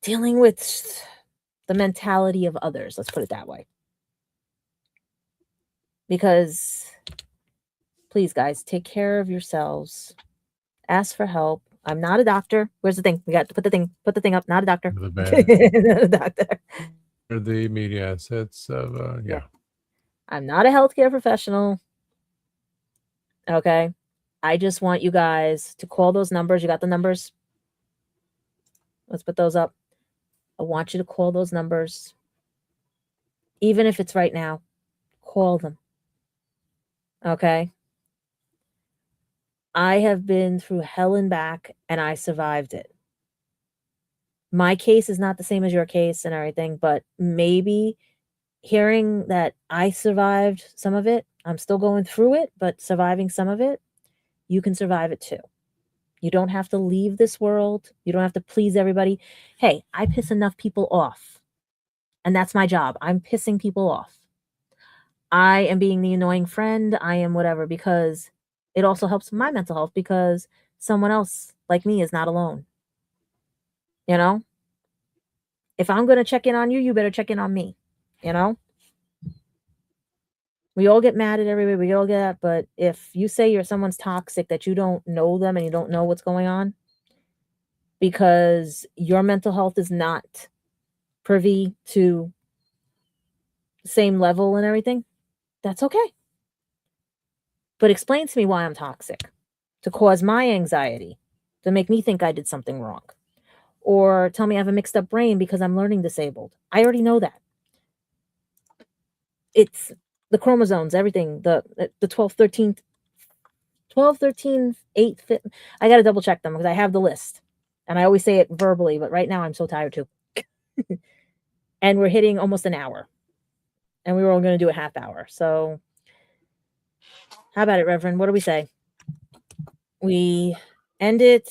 Dealing with the mentality of others, let's put it that way. Because, please, guys, take care of yourselves. Ask for help. I'm not a doctor. Where's the thing? We got to put the thing up. Not a doctor. The band. Not a doctor. The media assets of, yeah. I'm not a healthcare professional. Okay. I just want you guys to call those numbers. You got the numbers? Let's put those up. I want you to call those numbers. Even if it's right now, call them. Okay. I have been through hell and back and I survived it. My case is not the same as your case and everything, but maybe hearing that I survived some of it, I'm still going through it, but surviving some of it, you can survive it too. You don't have to leave this world. You don't have to please everybody. Hey, I piss enough people off. And that's my job. I'm pissing people off. I am being the annoying friend. I am whatever, because it also helps my mental health because someone else like me is not alone. You know? If I'm going to check in on you, you better check in on me. You know? We all get mad at everybody. We all get that. But if you say you're someone's toxic, that you don't know them and you don't know what's going on, because your mental health is not privy to the same level and everything, that's okay. But explain to me why I'm toxic, to cause my anxiety, to make me think I did something wrong. Or tell me I have a mixed up brain because I'm learning disabled. I already know that. It's the chromosomes, everything, the 12, 13, 8, 5. I got to double check them because I have the list. And I always say it verbally, but right now I'm so tired too. And we're hitting almost an hour. And we were only going to do a half hour. So how about it, Reverend? What do we say? We end it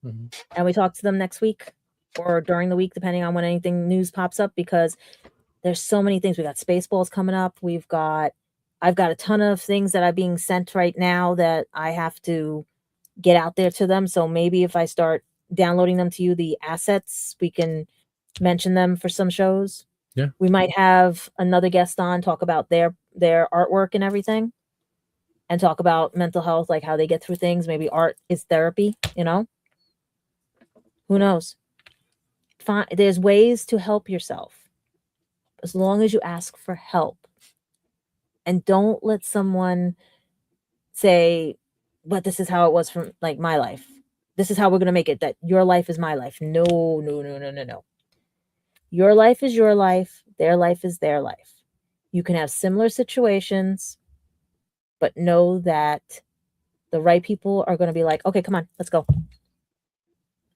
and we talk to them next week or during the week, depending on when anything news pops up, because there's so many things. We got Spaceballs coming up. I've got a ton of things that are being sent right now that I have to get out there to them. So maybe if I start downloading them to you, the assets, we can mention them for some shows. Yeah. We might have another guest on, talk about their artwork and everything, and talk about mental health, like how they get through things. Maybe art is therapy, you know? Who knows? There's ways to help yourself as long as you ask for help. And don't let someone say, but this is how it was from like my life. This is how we're going to make it, that your life is my life. No, no, no, no, no, no. Your life is your life. Their life is their life. You can have similar situations, but know that The right people are going to be like, okay, come on, let's go.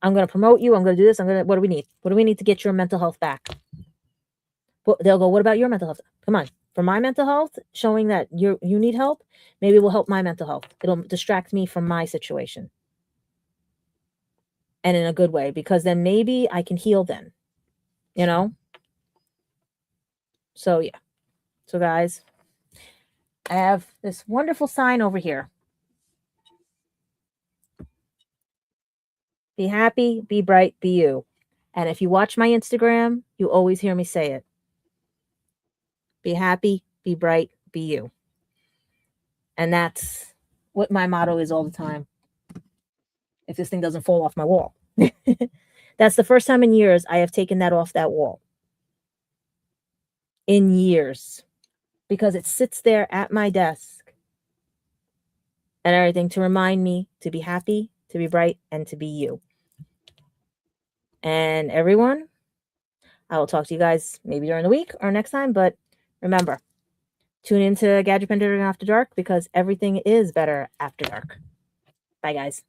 I'm going to promote you. I'm going to do this. What do we need? What do we need to get your mental health back? Well, they'll go, what about your mental health? Come on. For my mental health, showing that you need help, maybe it will help my mental health. It'll distract me from my situation. And in a good way, because then maybe I can heal then, you know? So, yeah. So, guys, I have this wonderful sign over here. Be happy, be bright, be you. And if you watch my Instagram, you always hear me say it. Be happy, be bright, be you. And that's what my motto is all the time. If this thing doesn't fall off my wall. That's the first time in years I have taken that off that wall. In years. Because it sits there at my desk. And everything to remind me to be happy, to be bright, and to be you. And everyone, I will talk to you guys maybe during the week or next time. But remember, tune into Gadget Pendragon After Dark because everything is better after dark. Bye, guys.